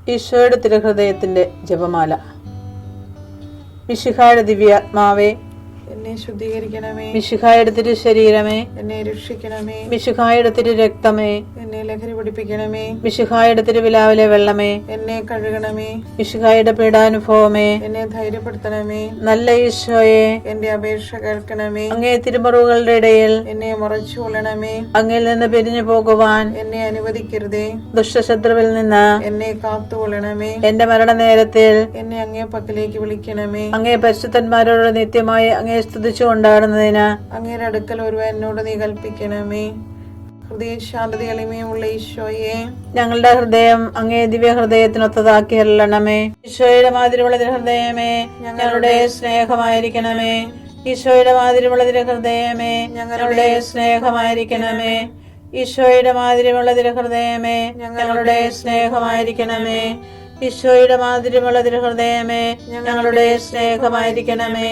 ഈശോയുടെ തിരുഹൃദയത്തിന്റെ ജപമാല. മിശിഹായുടെ ദിവ്യാത്മാവേ, എന്നെ ശുദ്ധീകരിക്കണമേ. മിശിഹായുടെ തിരു ശരീരമേ, എന്നെ രക്ഷിക്കണമേ. മിശിഹായുടെ തിരു രക്തമേ, എന്നെ ലഹരി പിടിപ്പിക്കണമേ. മിശിഹായുടെ തിരുവിലാവിലെ വെള്ളമേ, എന്നെ കഴുകണമേ. മിശിഹായുടെ പീഡാനുഭവമേ, എന്നെ ധൈര്യപ്പെടുത്തണമേ. നല്ല ഈശോയെ, എന്റെ അപേക്ഷ കേൾക്കണമേ. അങ്ങേ തിരുമുറിവുകളുടെ ഇടയിൽ എന്നെ മറച്ചു കൊള്ളണമേ. അങ്ങിൽ നിന്ന് പിരിഞ്ഞു പോകുവാൻ എന്നെ അനുവദിക്കരുതേ. ദുഷ്ടശത്രുവിൽ നിന്ന് എന്നെ കാത്തുകൊള്ളണമേ. എന്റെ മരണനേരത്തിൽ എന്നെ അങ്ങേ പക്കലേക്ക് വിളിക്കണമേ. അങ്ങേ പരിശുദ്ധന്മാരോട് നിത്യമായി അങ്ങേ സ്തുതിച്ചു കൊണ്ടാടുന്നതിന് അങ്ങയുടെ അടുക്കൽ ഒരുവൻ എന്നോട് നീ കൽപ്പിക്കണമേ. ഹൃദയശാന്തത എളിമയുള്ള ഈശോയെ, ഞങ്ങളുടെ ഹൃദയം അങ്ങേ ദിവ്യ ഹൃദയത്തിനൊത്തതാക്കി അരുളണമേ. ഈശോയുടെ മാതിരിയുള്ള ഹൃദയമേ, ഞങ്ങളുടെ സ്നേഹമായിരിക്കണമേ. ഈശോയുടെ മാതിരിയുള്ള ഹൃദയമേ, ഞങ്ങളുടെ സ്നേഹമായിരിക്കണമേ. ഈശോയുടെ മാതിരിയുള്ള ഹൃദയമേ, ഞങ്ങളുടെ സ്നേഹമായിരിക്കണമേ. ഈശോയുടെ മാതിരിയുള്ള ഹൃദയമേ, ഞങ്ങളുടെ സ്നേഹമായിരിക്കണമേ.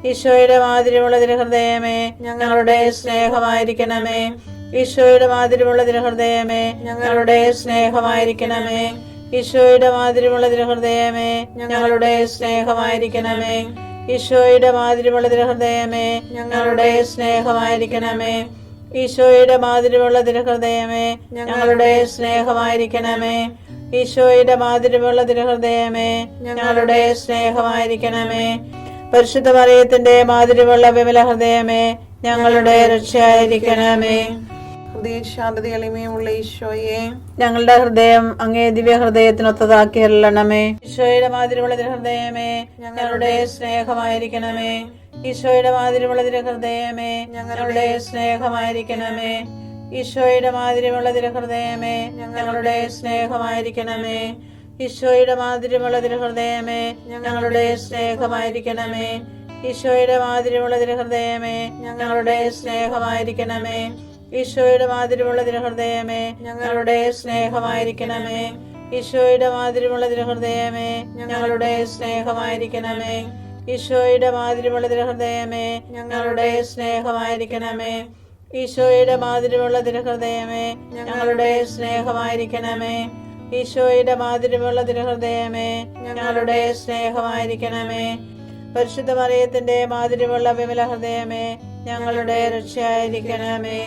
ഈശോയുടെ മാതിരിയുള്ള ഹൃദയമേ, ഞങ്ങളുടെ സ്നേഹമായിരിക്കണമേ. ഈശോയുടെ മാതിരിയുള്ള ഹൃദയമേ, ഞങ്ങളുടെ സ്നേഹമായിരിക്കണമേ. ഈശോയുടെ മാതിരിയുള്ള ഹൃദയമേ, ഞങ്ങളുടെ സ്നേഹമായിരിക്കണമേ. ഈശോയുടെ മാതിരിയുള്ള ഹൃദയമേ, ഞങ്ങളുടെ സ്നേഹമായിരിക്കണമേ. ഈശോയുടെ മാതിരിയുള്ള ഹൃദയമേ, ഞങ്ങളുടെ സ്നേഹമായിരിക്കണമേ. ഈശോയുടെ മാതിരിയുള്ള ഹൃദയമേ, ഞങ്ങളുടെ സ്നേഹമായിരിക്കണമേ. പരിശുദ്ധ മറിയത്തിന്റെ മാതിരിയുള്ള വിമല ഹൃദയമേ, ഞങ്ങളുടെ രക്ഷയായിരിക്കണമേ. ഹൃദയശാന്തത എളിമയുള്ള ഈശോയെ, ഞങ്ങളുടെ ഹൃദയം അങ്ങേ ദിവ്യ ഹൃദയത്തിനൊത്തതാക്കി അരുളണമേ. ഈശോയുടെ മാതിരിയുള്ള ഹൃദയമേ, ഞങ്ങളുടെ സ്നേഹമായിരിക്കണമേ. ഈശോയുടെ മാതിരിയുള്ള ഹൃദയമേ, ഞങ്ങളുടെ സ്നേഹമായിരിക്കണമേ. ഈശോയുടെ മാതിരിയുള്ള ഹൃദയമേ, ഞങ്ങളുടെ സ്നേഹമായിരിക്കണമേ. ഈശോയുടെ മാതിരിയുള്ള ഹൃദയമേ, ഞങ്ങളുടെ സ്നേഹമായിരിക്കണമേ. ഈശോയുടെ മാതിരിയുള്ള ഹൃദയമേ, ഞങ്ങളുടെ സ്നേഹമായിരിക്കണമേ. ഈശോയുടെ മാതിരിയുള്ള ഹൃദയമേ, ഞങ്ങളുടെ സ്നേഹമായിരിക്കണമേ. ഈശോയുടെ മാതിരിയുള്ള ഹൃദയമേ, ഞങ്ങളുടെ സ്നേഹമായിരിക്കണമേ. ഈശോയുടെ മാതിരിയുള്ള ഹൃദയമേ, ഞങ്ങളുടെ സ്നേഹമായിരിക്കണമേ. ഈശോയുടെ മാതിരിയുള്ള ഹൃദയമേ, ഞങ്ങളുടെ സ്നേഹമായിരിക്കണമേ. ഈശോയുടെ മാതിരിയുള്ള ഹൃദയമേ, ഞങ്ങളുടെ സ്നേഹമായിരിക്കണമേ. പരിശുദ്ധ മറിയത്തിന്റെ മാതിരിയുള്ള വിമല ഹൃദയമേ, ഞങ്ങളുടെ രക്ഷയായിരിക്കണമേ.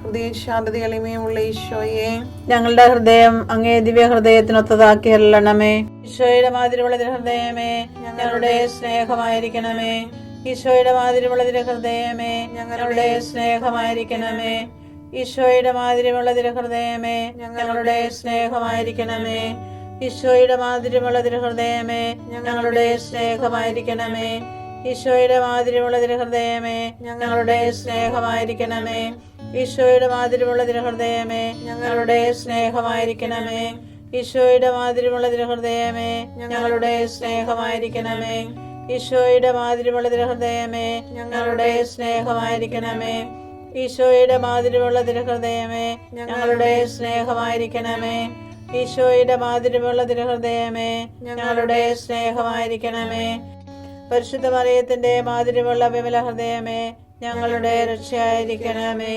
ഹൃദയശാന്തത എളിമയുള്ള ഈശോയെ, ഞങ്ങളുടെ ഹൃദയം അങ്ങേ ദിവ്യ ഹൃദയത്തിനൊത്തതാക്കി അരുളണമേ. ഈശോയുടെ മാതിരിയുള്ള ഹൃദയമേ, ഞങ്ങളുടെ സ്നേഹമായിരിക്കണമേ. ഈശോയുടെ മാതിരിയുള്ള ഹൃദയമേ, ഞങ്ങളുടെ സ്നേഹമായിരിക്കണമേ. ഈശോയുടെ മാതിരിയുള്ള ഹൃദയമേ, ഞങ്ങളുടെ സ്നേഹമായിരിക്കണമേ. ഈശോയുടെ മാതിരിയുള്ള ഹൃദയമേ, ഞങ്ങളുടെ സ്നേഹമായിരിക്കണമേ. ഈശോയുടെ മാതിരിയുള്ള ഹൃദയമേ, ഞങ്ങളുടെ സ്നേഹമായിരിക്കണമേ. ഈശോയുടെ മാതിരിയുള്ള ഹൃദയമേ, ഞങ്ങളുടെ സ്നേഹമായിരിക്കണമേ. ഈശോയുടെ മാതിരിയുള്ള ഹൃദയമേ, ഞങ്ങളുടെ സ്നേഹമായിരിക്കണമേ. ഈശോയുടെ മാതിരിയുള്ള ഹൃദയമേ, ഞങ്ങളുടെ സ്നേഹമായിരിക്കണമേ. ഈശോയുടെ മാതിരിയുള്ള ഹൃദയമേ, ഞങ്ങളുടെ സ്നേഹമായിരിക്കണമേ. ഈശോയുടെ മാതിരിയുള്ള ഹൃദയമേ, ഞങ്ങളുടെ സ്നേഹമായിരിക്കണമേ. പരിശുദ്ധ മറിയത്തിന്റെ മാതിരിയുള്ള വിമല ഹൃദയമേ, ഞങ്ങളുടെ രക്ഷയായിരിക്കണമേ.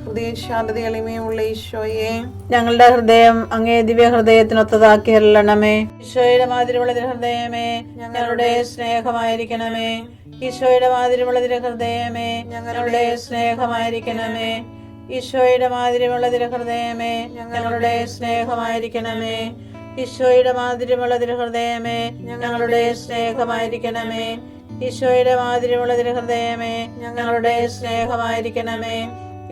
ഹൃദയശാന്തത എളിമയുള്ള ഈശോയെ, ഞങ്ങളുടെ ഹൃദയം അങ്ങേ ദിവ്യ ഹൃദയത്തിനൊത്തതാക്കി അരുളണമേ. ഈശോയുടെ മാതിരിയുള്ള ഹൃദയമേ, ഞങ്ങളുടെ സ്നേഹമായിരിക്കണമേ. ഈശോയുടെ മാതിരിയുള്ള ഹൃദയമേ, ഞങ്ങളുടെ സ്നേഹമായിരിക്കണമേ. ഈശോയുടെ മാതിരിയുള്ള ഹൃദയമേ, ഞങ്ങളുടെ സ്നേഹമായിരിക്കണമേ. ഈശോയുടെ മാതിരിയുള്ള ഹൃദയമേ, ഞങ്ങളുടെ സ്നേഹമായിരിക്കണമേ. ഈശോയുടെ മാതിരിയുള്ള ഹൃദയമേ, ഞങ്ങളുടെ സ്നേഹമായിരിക്കണമേ.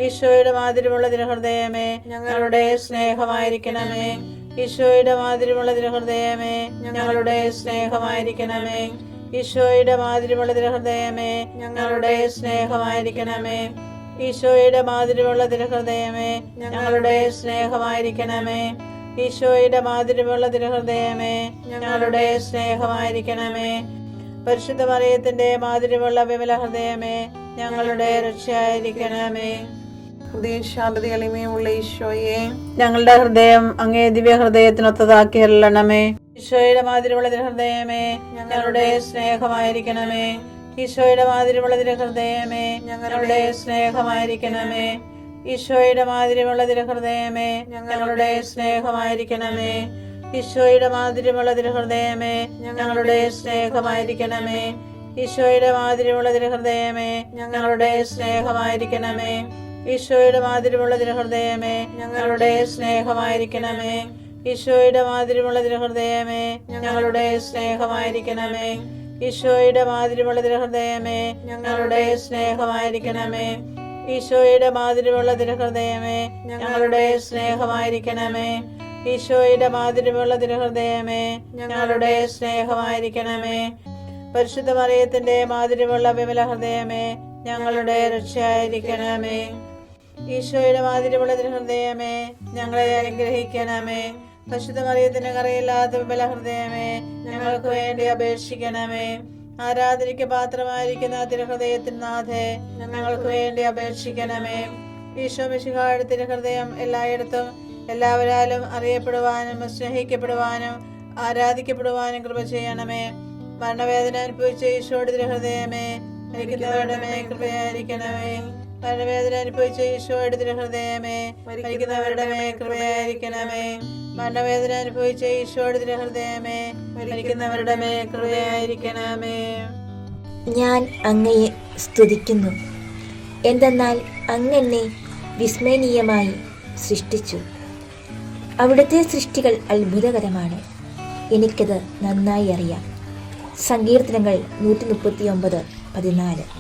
ഈശോയുടെ മാതിരിയുള്ള ഹൃദയമേ, ഞങ്ങളുടെ സ്നേഹമായിരിക്കണമേ. ഈശോയുടെ മാതിരിയുള്ള ഹൃദയമേ, ഞങ്ങളുടെ സ്നേഹമായിരിക്കണമേ. ഈശോയുടെ മാതിരിയുള്ള ഹൃദയമേ, ഞങ്ങളുടെ സ്നേഹമായിരിക്കണമേ. ഈശോയുടെ മാതിരിയുള്ള ഹൃദയമേ, ഞങ്ങളുടെ സ്നേഹമായിരിക്കണമേ. ഈശോയുടെ മാതിരിയുള്ള ഹൃദയമേ, ഞങ്ങളുടെ സ്നേഹമായിരിക്കണമേ. പരിശുദ്ധ മറിയത്തിന്റെ മാതിരിയുള്ള വിമല ഹൃദയമേ, ഞങ്ങളുടെ രക്ഷയായിരിക്കണമേ. ഹൃദയശാന്തത എളിമയുള്ള ഈശോയെ, ഞങ്ങളുടെ ഹൃദയം അങ്ങേ ദിവ്യ ഹൃദയത്തിനൊത്തതാക്കി അരുളണമേ. ഈശോയുടെ മാതിരിയുള്ള ഹൃദയമേ, ഞങ്ങളുടെ സ്നേഹമായിരിക്കണമേ. ഈശോയുടെ മാതിരിയുള്ള ഹൃദയമേ, ഞങ്ങളുടെ സ്നേഹമായിരിക്കണമേ. ഈശോയുടെ മാതിരിയുള്ള ഹൃദയമേ, ഞങ്ങളുടെ സ്നേഹമായിരിക്കണമേ. ഈശോയുടെ മാധുര്യമുള്ള തിരുഹൃദയമേ, ഞങ്ങളുടെ സ്നേഹമായിരിക്കണമേ. ഈശോയുടെ മാധുര്യമുള്ള തിരുഹൃദയമേ, ഞങ്ങളുടെ സ്നേഹമായിരിക്കണമേ. ഈശോയുടെ മാധുര്യമുള്ള തിരുഹൃദയമേ, ഞങ്ങളുടെ സ്നേഹമായിരിക്കണമേ. ഈശോയുടെ മാധുര്യമുള്ള തിരുഹൃദയമേ, ഞങ്ങളുടെ സ്നേഹമായിരിക്കണമേ. ഈശോയുടെ മാധുര്യമുള്ള തിരുഹൃദയമേ, ഞങ്ങളുടെ സ്നേഹമായിരിക്കണമേ. ഈശോയുടെ മാധുര്യമുള്ള തിരുഹൃദയമേ, ഞങ്ങളുടെ സ്നേഹമായിരിക്കണമേ. ഈശോയുടെ മാധുര്യമുള്ള തിരുഹൃദയമേ, ഞങ്ങളുടെ സ്നേഹമായിരിക്കണമേ. പരിശുദ്ധ മറിയത്തിന്റെ മാധുര്യമുള്ള വിമല ഹൃദയമേ, ഞങ്ങളുടെ രക്ഷയായിരിക്കണമേ. ഈശോയുടെ മാധുര്യമുള്ള തിരുഹൃദയമേ, ഞങ്ങളെ അനുഗ്രഹിക്കണമേ. പരിശുദ്ധ മറിയത്തിന്റെ കറയില്ലാത്ത വിമല ഹൃദയമേ, ഞങ്ങൾക്ക് വേണ്ടി അപേക്ഷിക്കണമേ. ആരാധനയ്ക്ക് പാത്രമായിരിക്കുന്ന തിരുഹൃദയത്തിന് നാഥേ, ഞങ്ങൾക്ക് വേണ്ടി അപേക്ഷിക്കണമേ. ഈശോ മിശിഹായുടെ തിരുഹൃദയം എല്ലായിടത്തും എല്ലാവരാലും അറിയപ്പെടുവാനും സ്നേഹിക്കപ്പെടുവാനും ആരാധിക്കപ്പെടുവാനും കൃപ ചെയ്യണമേ. മരണവേദന അനുഭവിച്ച ഈശോയുടെ തിരുഹൃദയമേ, മരിക്കുന്നവരുടെ മേൽ കൃപയായിരിക്കണമേ. മരണവേദന അനുഭവിച്ച ഈശോയുടെ തിരുഹൃദയമേ, മരിക്കുന്നവരുടെ മേൽ കൃപയായിരിക്കണമേ. മരണവേദന അനുഭവിച്ച ഈശോയുടെ തിരുഹൃദയമേ, മരിക്കുന്നവരുടെ മേൽ കൃപയായിരിക്കണമേ. ഞാൻ അങ്ങയെ സ്തുതിക്കുന്നു, എന്തെന്നാൽ അങ്ങെന്നെ വിസ്മരണീയമായി സൃഷ്ടിച്ചു. അവിടുത്തെ സൃഷ്ടികൾ അത്ഭുതകരമാണ്, എനിക്കത് നന്നായി അറിയാം. സങ്കീർത്തനങ്ങൾ 139:14.